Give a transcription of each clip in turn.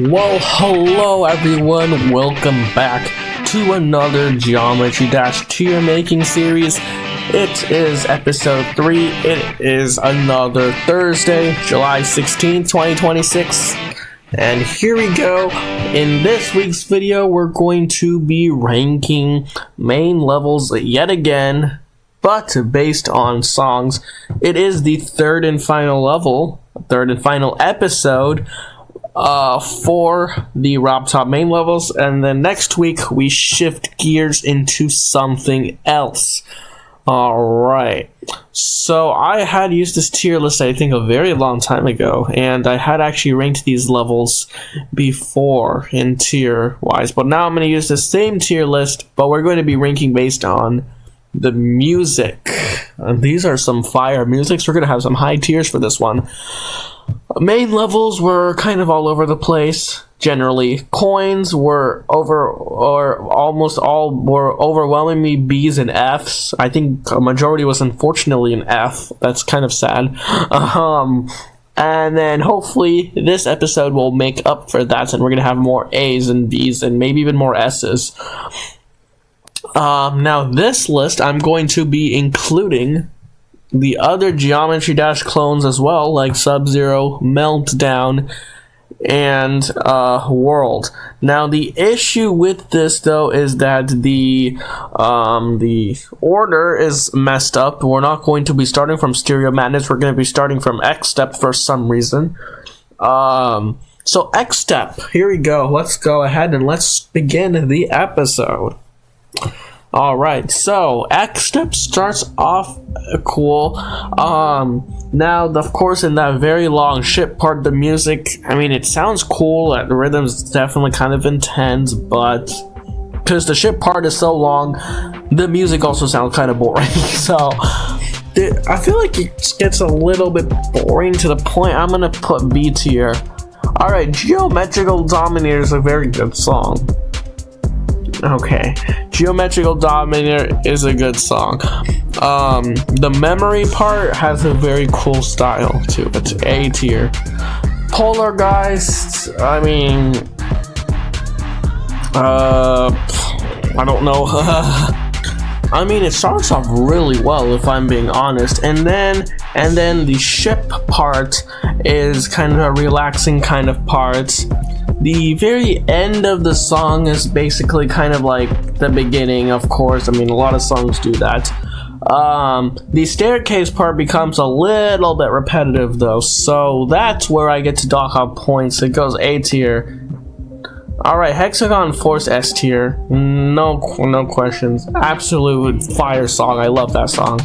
Well, hello everyone, welcome back to another Geometry Dash tier making series. It is episode 3. It is another Thursday, July 16th, 2026. And here we go. In this week's video, we're going to be ranking main levels yet again, but based on songs. It is the third and final episode for the RobTop main levels, and then next week we shift gears into something else. Alright, so I had used this tier list I think a very long time ago, and I had actually ranked these levels before in tier wise, but now I'm going to use the same tier list, but we're going to be ranking based on the music. These are some fire musics. We're going to have some high tiers for this one. Main levels were kind of all over the place. Generally, coins were almost all were overwhelmingly B's and F's. I think a majority was unfortunately an F. That's kind of sad. And then hopefully this episode will make up for that, and we're gonna have more A's and B's and maybe even more S's. Now this list I'm going to be including the other Geometry Dash clones as well, like Sub-Zero, Meltdown, and World. Now the issue with this though is that the order is messed up. We're not going to be starting from Stereo Madness. We're going to be starting from X Step for some reason. So X Step, here we go. Let's go ahead and let's begin the episode. Alright, so X Step starts off cool. Now, of course, in that very long ship part, the music, I mean, it sounds cool. The rhythm's definitely kind of intense, but because the ship part is so long, the music also sounds kind of boring. So, I feel like it gets a little bit boring to the point. I'm gonna put B tier. Alright, Geometrical Dominator is a very good song. Okay, Geometrical Dominator is a good song. The memory part has a very cool style to it. A tier. Polargeist, I mean, I don't know. I mean, it starts off really well, if I'm being honest, and then the ship part is kind of a relaxing kind of part. The very end of the song is basically kind of like the beginning, of course. I mean, a lot of songs do that. The staircase part becomes a little bit repetitive though, so that's where I get to dock out points. It goes A tier. Alright, Hexagon Force S tier. No questions. Absolute fire song. I love that song.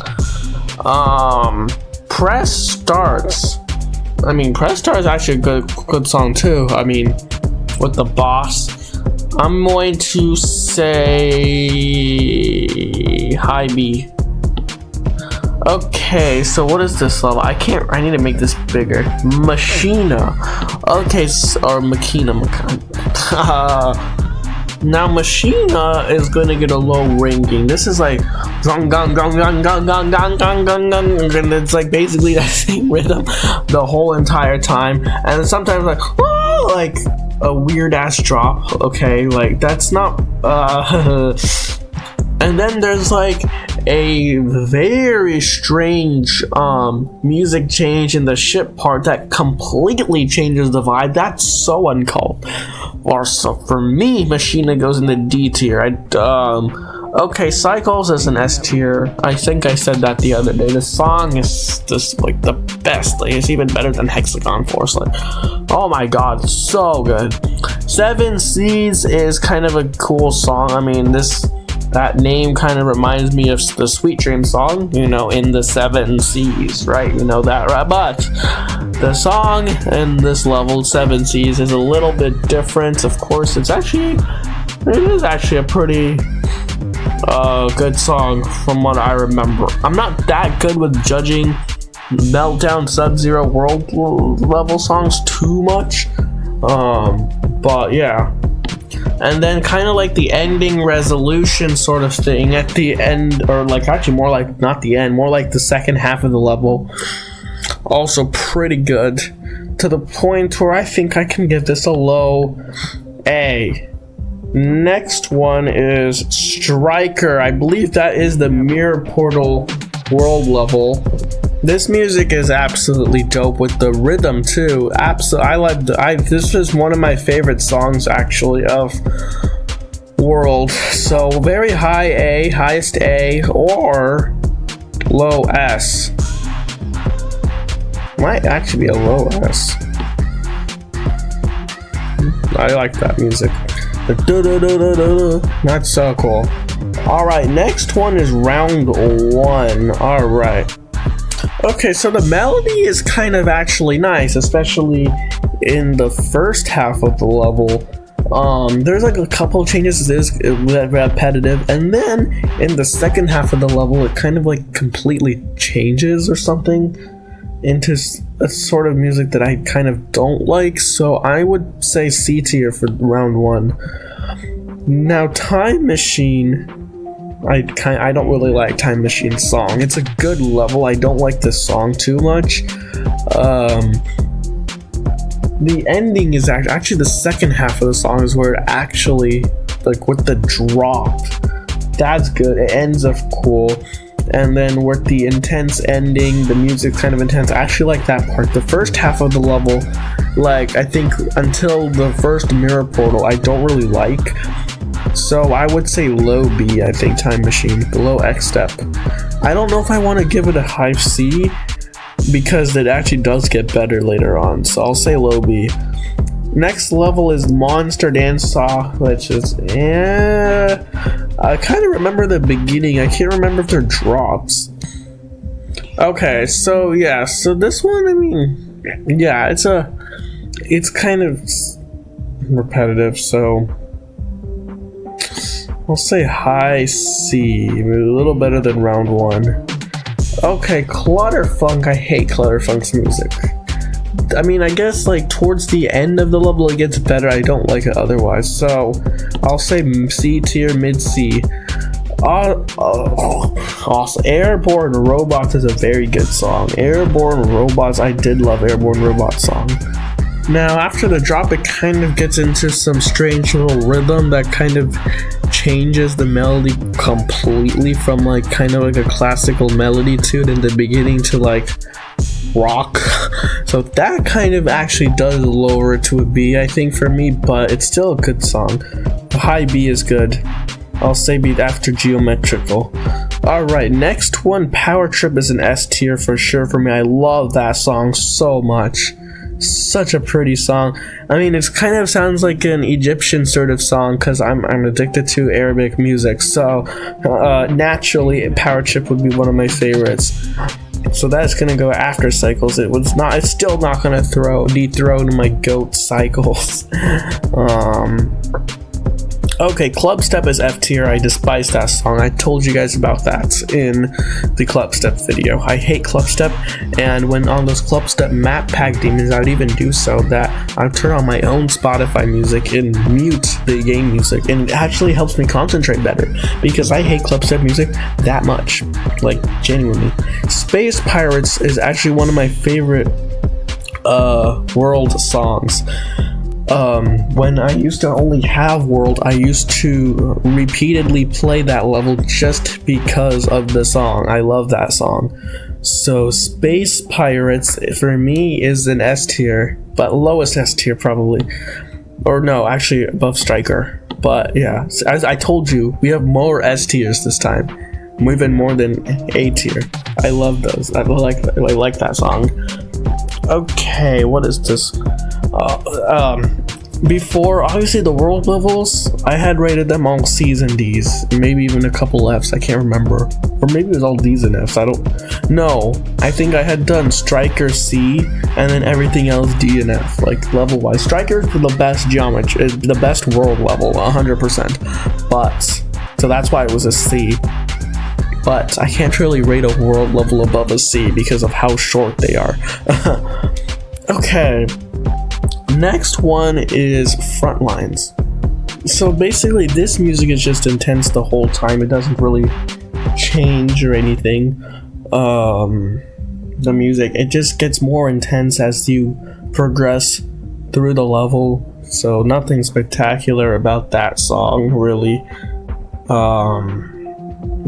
Press Starts. I mean, Press Start is actually a good song too. I mean, with the boss, I'm going to say high B. Okay, so what is this level? I need to make this bigger. Machina. Okay, or Machina. Now Machina is gonna get a low ranking. This is like gong gong gong gong gong gong gong gong gong gong, and it's like basically that same rhythm the whole entire time, and sometimes like oh, like a weird ass drop. Okay, like that's not and then there's like a very strange music change in the ship part that completely changes the vibe. That's so uncalled for. So for me, Machina goes in the D tier. Okay, Cycles is an S tier. I think I said that the other day. The song is just like the best. Like, it's even better than Hexagon Force. Like, oh my god, so good. Seven Seas is kind of a cool song. I mean, that name kind of reminds me of the Sweet Dream song, you know, in the Seven Seas, right? You know that, right? But the song in this level, Seven Seas, is a little bit different. Of course, it is actually a pretty good song from what I remember. I'm not that good with judging Meltdown, Sub-Zero, World level songs too much, but yeah. And then kind of like the ending resolution sort of thing at the end, or like actually more like not the end, more like the second half of the level. Also pretty good. to the point where I think I can give this a low A. Next one is Striker. I believe that is the Mirror Portal world level. This music is absolutely dope with the rhythm too. This is one of my favorite songs actually of World. So very high A, highest A, or low S. Might actually be a low S. I like that music. That's so cool. Alright, next one is round 1. Alright. Okay, so the melody is kind of actually nice, especially in the first half of the level. There's like a couple changes. It is repetitive, and then in the second half of the level, it kind of like completely changes or something into a sort of music that I kind of don't like. So I would say C tier for round 1. Now, Time Machine, I don't really like Time Machine's song. It's a good level. I don't like this song too much. The ending is actually the second half of the song is where it actually, like with the drop, that's good. It ends up cool. And then with the intense ending, the music's kind of intense. I actually like that part. The first half of the level, like I think until the first mirror portal, I don't really like. So I would say low B, I think, Time Machine, below X Step. I don't know if I want to give it a high C, because it actually does get better later on, so I'll say low B. Next level is Monster Dance Saw, which is, I kind of remember the beginning. I can't remember if there are drops. Okay, so yeah, so this one, I mean, yeah, it's kind of repetitive, so I'll say high C, a little better than round 1. Okay, Clutterfunk. I hate Clutterfunk's music. I mean, I guess like towards the end of the level it gets better. I don't like it otherwise. So I'll say C tier, mid C. Also, Airborne Robots is a very good song. Airborne Robots, I did love Airborne Robots song. Now, after the drop, it kind of gets into some strange little rhythm that kind of changes the melody completely from like kind of like a classical melody to it in the beginning to like rock. So that kind of actually does lower it to a B, I think, for me, but it's still a good song. High B is good. I'll say B after Geometrical. Alright, next one, Power Trip, is an S tier for sure for me. I love that song so much. Such a pretty song. I mean, it kind of sounds like an Egyptian sort of song because I'm addicted to Arabic music, so naturally Power Trip would be one of my favorites. So that's gonna go after Cycles. It's still not gonna dethrone my GOAT Cycles. Okay, Club Step is F tier. I despise that song. I told you guys about that in the Club Step video. I hate Club Step, and when on those Club Step map pack demons, I would even do so that I would turn on my own Spotify music and mute the game music, and it actually helps me concentrate better because I hate Club Step music that much, like genuinely. Space Pirates is actually one of my favorite world songs. When I used to only have World, I used to repeatedly play that level just because of the song. I love that song. So Space Pirates for me is an S tier, but lowest S tier probably. Or no, actually above Striker. But yeah, as I told you, we have more S tiers this time. Even more than A tier. I love those. I like that song. Okay, what is this? Before, obviously, the world levels, I had rated them all C's and D's, maybe even a couple F's, I can't remember. Or maybe it was all D's and F's, I don't know. I think I had done Striker C, and then everything else D and F, like level-wise. Striker's the best geometry, the best world level, 100%. But, so that's why it was a C. But I can't really rate a world level above a C because of how short they are. Okay. Next one is Frontlines. So basically this music is just intense the whole time. It doesn't really change or anything. The music, it just gets more intense as you progress through the level, so nothing spectacular about that song, really.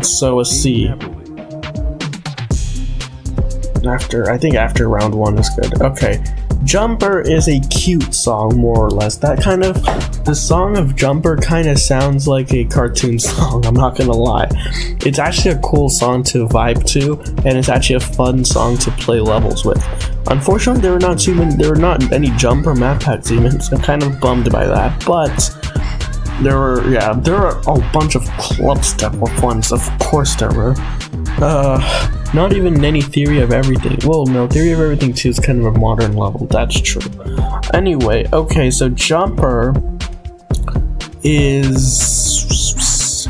So a C. I think after round 1 is good. Okay. Jumper is a cute song, more or less. The song of Jumper kind of sounds like a cartoon song, I'm not gonna lie. It's actually a cool song to vibe to, and it's actually a fun song to play levels with. Unfortunately, there were not any Jumper map packs even, so I'm kind of bummed by that, but there are a bunch of club step ones, of course there were. Not even any Theory of Everything. Well, no, Theory of Everything 2 is kind of a modern level, that's true. Anyway, okay, so Jumper is...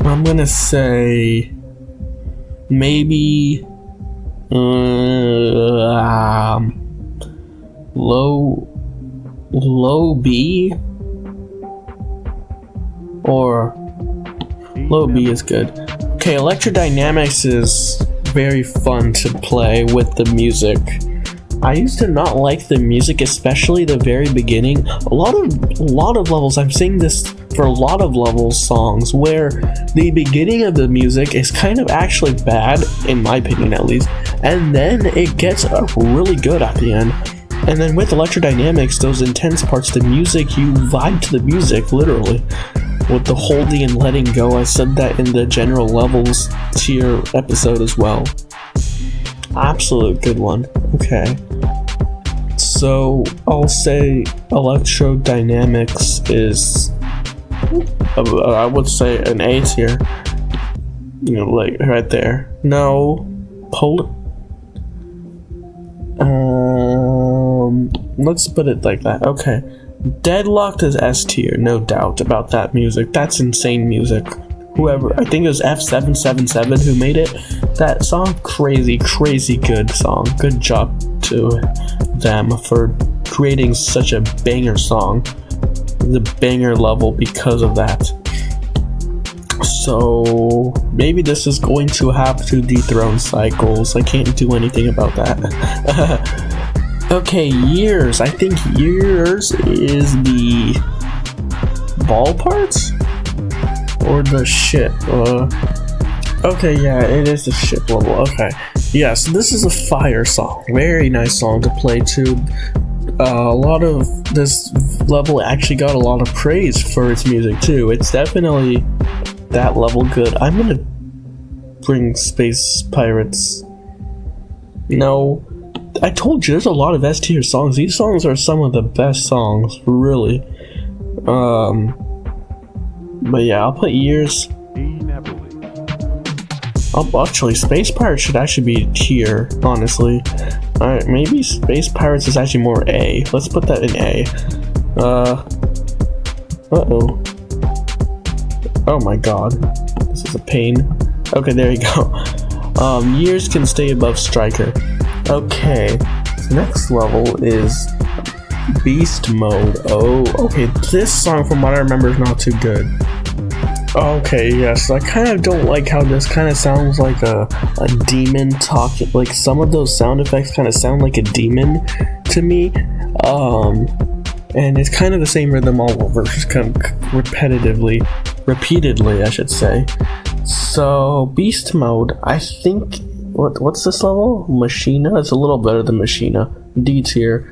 I'm gonna say... maybe... low B? Or... low B is good. Okay, Electrodynamics is very fun to play with the music. I used to not like the music, especially the very beginning. A lot of levels, I'm saying this for a lot of levels songs, where the beginning of the music is kind of actually bad, in my opinion at least, and then it gets really good at the end. And then with Electrodynamics, those intense parts, the music, you vibe to the music, literally. With the holding and letting go, I said that in the general levels tier episode as well. Absolute good one. Okay. So, I'll say Electrodynamics is, I would say an A tier. You know, like, right there. No. Let's put it like that. Okay. Deadlocked is S tier, no doubt about that music. That's insane music. Whoever, I think it was F777 who made it. That song, crazy good song. Good job to them for creating such a banger song. The banger level because of that. So maybe this is going to have to dethrone Cycles. I can't do anything about that. Okay, Years. I think Years is the ball parts? Or the ship? Okay, yeah, it is the ship level. Okay. Yeah, so this is a fire song. Very nice song to play too. A lot of this level actually got a lot of praise for its music too. It's definitely that level good. I'm gonna bring Space Pirates. No. I told you, there's a lot of S tier songs. These songs are some of the best songs, really. But yeah, I'll put Years. Actually, Space Pirates should actually be tier, honestly. Alright, maybe Space Pirates is actually more A. Let's put that in A. Uh-oh. Oh my god. This is a pain. Okay, there you go. Years can stay above Striker. Okay, the next level is Beast Mode. Oh, okay, this song from what I remember is not too good. Okay, yes, I kind of don't like how this kind of sounds like a demon talking. Like, some of those sound effects kind of sound like a demon to me. And it's kind of the same rhythm all over, just kind of repeatedly, I should say. So, Beast Mode, I think... What's this level? Machina? It's a little better than Machina. D tier.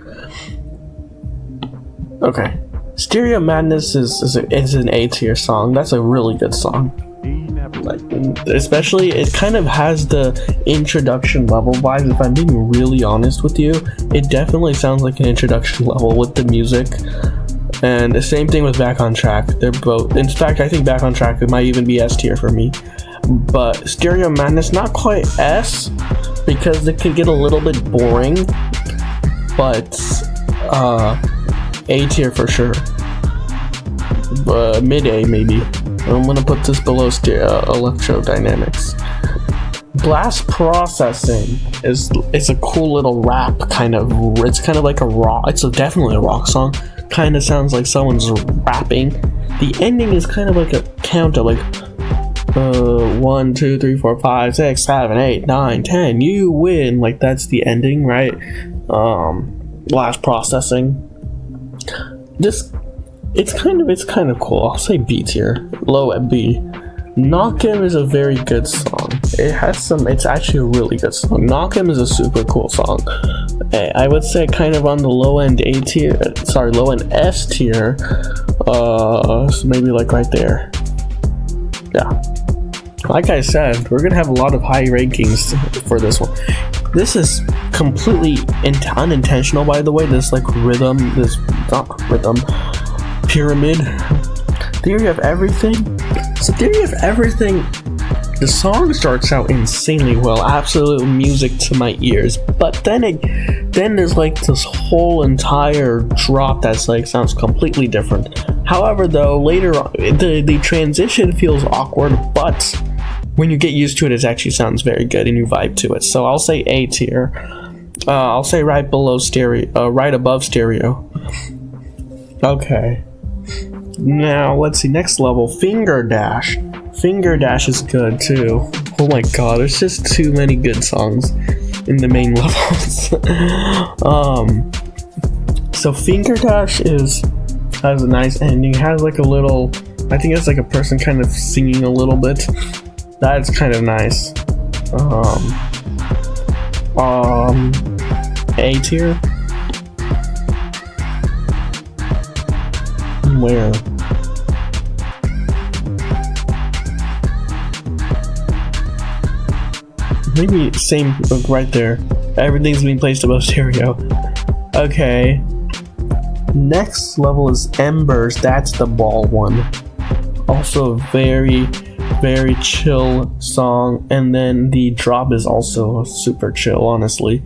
Okay. Stereo Madness is an A tier song. That's a really good song. Like, especially, it kind of has the introduction level vibes. If I'm being really honest with you, it definitely sounds like an introduction level with the music. And the same thing with Back on Track. They're both. In fact, I think Back on Track, it might even be S tier for me. But Stereo Madness, not quite S, because it could get a little bit boring, but A tier for sure. Mid A maybe. I'm gonna put this below Electrodynamics. Blast Processing is a cool little rap kind of. It's kind of like a rock. It's definitely a rock song. Kind of sounds like someone's rapping. The ending is kind of like a counter, like 1, 2, 3, 4, 5, 6, 7, 8, 9, 10, you win. Like, that's the ending, right? Last processing. It's kind of cool. I'll say B tier, low at B. Knock Him is a very good song. It's actually a really good song. Knock Him is a super cool song. I would say kind of on the low end low end S tier. So maybe like right there. Yeah. Like I said, we're gonna have a lot of high rankings for this one. This is completely unintentional, by the way. This pyramid. Theory of Everything. So Theory of Everything, the song starts out insanely well, absolute music to my ears, but then there's like this whole entire drop that's like sounds completely different. However, though, later on, the transition feels awkward, but when you get used to it, it actually sounds very good and you vibe to it. So I'll say A tier. I'll say right above stereo. Okay. Now, let's see, next level, Finger Dash. Finger Dash is good, too. Oh my god, there's just too many good songs in the main levels. So Finger Dash has a nice ending, has like a little, I think it's like a person kind of singing a little bit. That's kind of nice. A tier? Where? Maybe same, right there. Everything's being placed above stereo. Okay. Next level is Embers. That's the ball one. Also a very, very chill song. And then the drop is also super chill, honestly.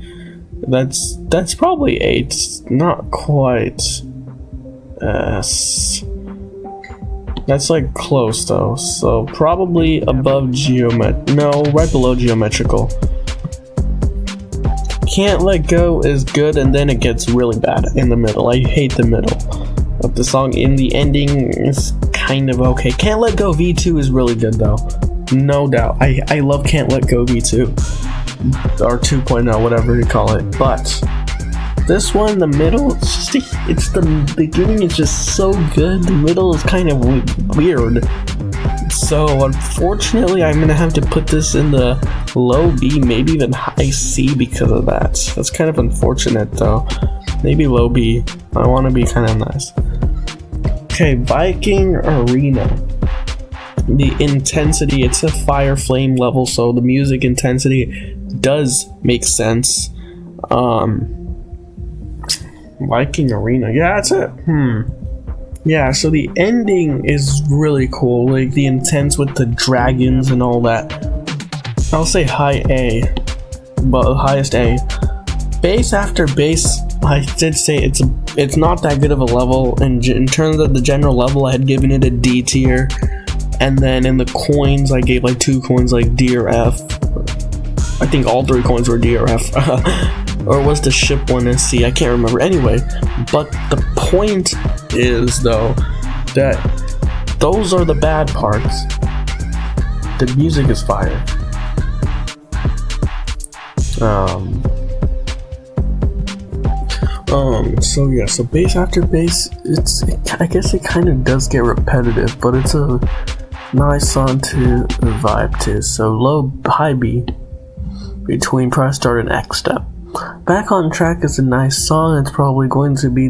That's probably 8. Not quite. That's like close though, so probably above right below geometrical. Can't Let Go is good, and then it gets really bad in the middle. I hate the middle of the song. In the ending is kind of okay. Can't Let Go V2 is really good though, no doubt. I love Can't Let Go V2 or 2.0, whatever you call it, but this one, the middle, it's the beginning is just so good. The middle is kind of weird. So unfortunately, I'm gonna have to put this in the low B, maybe even high C because of that. That's kind of unfortunate though. Maybe low B. I want to be kind of nice. Okay, Viking Arena. The intensity, it's a fire flame level, so the music intensity does make sense. Viking Arena, yeah, that's it. Yeah, so the ending is really cool, like the intense with the dragons and all that. I'll say high A, but highest A. Base after base, I did say it's not that good of a level. In terms of the general level, I had given it a D tier, and then in the coins, I gave like 2 coins, like D or F. I think all 3 coins were D or F. Or was the ship one in C? I can't remember. Anyway, but the point is, though, that those are the bad parts. The music is fire. So yeah, so base after base, I guess it kind of does get repetitive, but it's a nice song to vibe to. So high B, between press start and X step. Back on Track is a nice song. It's probably going to be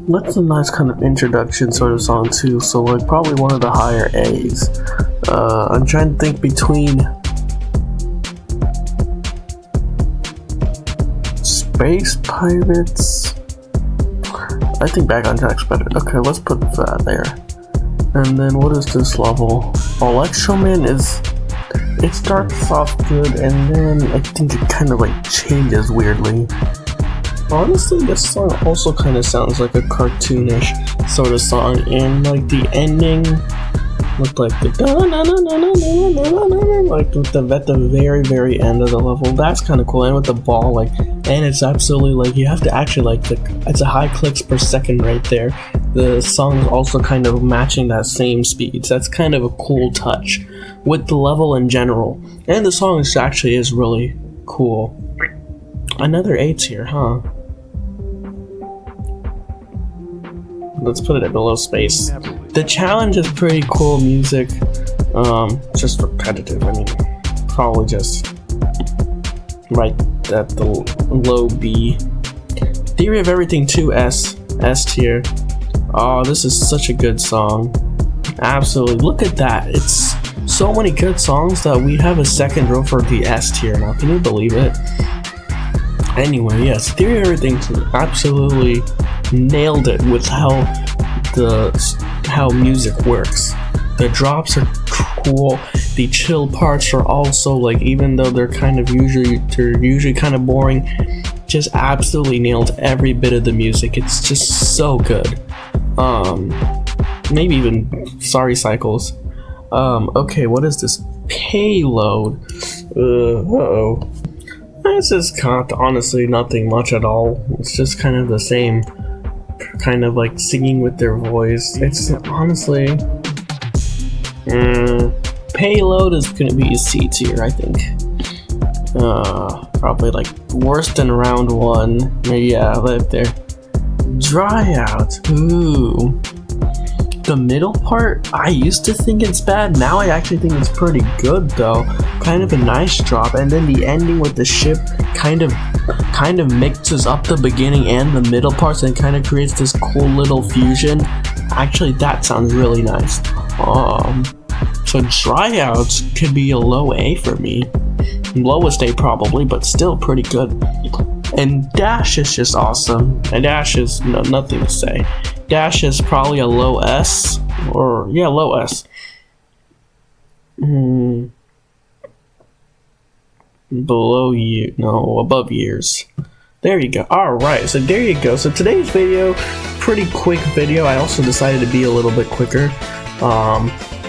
that's a nice kind of introduction sort of song too, so like probably one of the higher A's. I'm trying to think between Space Pirates. I think Back on Track's better. Okay, let's put that there. And then what is this level? Electroman it starts off good, and then I think it kind of like changes weirdly. Honestly, this song also kind of sounds like a cartoonish sort of song, and like the ending with like the like with at the very, very end of the level, that's kind of cool. And with the ball, and it's absolutely like you have to actually it's a high clicks per second right there. the song is also kind of matching that same speed. So that's kind of a cool touch with the level in general. And the song actually is really cool. Another 8 here, huh? Let's put it at below space. The challenge is pretty cool music. Just repetitive. I mean, probably just right at the low B. Theory of Everything 2 S tier. Oh, this is such a good song. Absolutely. Look at that. It's so many good songs that we have a second row for the S tier now. Can you believe it? Anyway, yes, Theory of Everything absolutely nailed it with how music works. The drops are cool. The chill parts are also like, even though they're usually kind of boring, just absolutely nailed every bit of the music. It's just so good. Maybe even Sorry Cycles. Okay, what is this? Payload. Uh-oh. This is honestly nothing much at all. It's just kind of the same, kind of like singing with their voice. It's honestly, Payload is gonna be a C tier, I think. Probably like worse than round 1. Yeah, right there. Dry Out. Ooh. The middle part, I used to think it's bad. Now I actually think it's pretty good though. Kind of a nice drop, and then the ending with the ship kind of mixes up the beginning and the middle parts and kind of creates this cool little fusion. Actually, that sounds really nice. So Dry Out could be a low A for me. Lowest A probably, but still pretty good. And Dash is just awesome. And Dash is nothing to say. Dash is probably a low S, or yeah, low S. Above years. There you go. Alright, so there you go. So today's video, pretty quick video. I also decided to be a little bit quicker.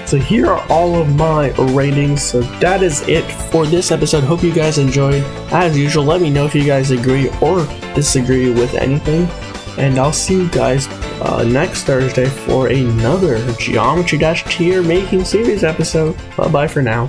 So here are all of my ratings. So that is it for this episode. Hope you guys enjoyed. As usual, let me know if you guys agree or disagree with anything. And I'll see you guys next Thursday for another Geometry Dash tier making series episode. Bye bye for now.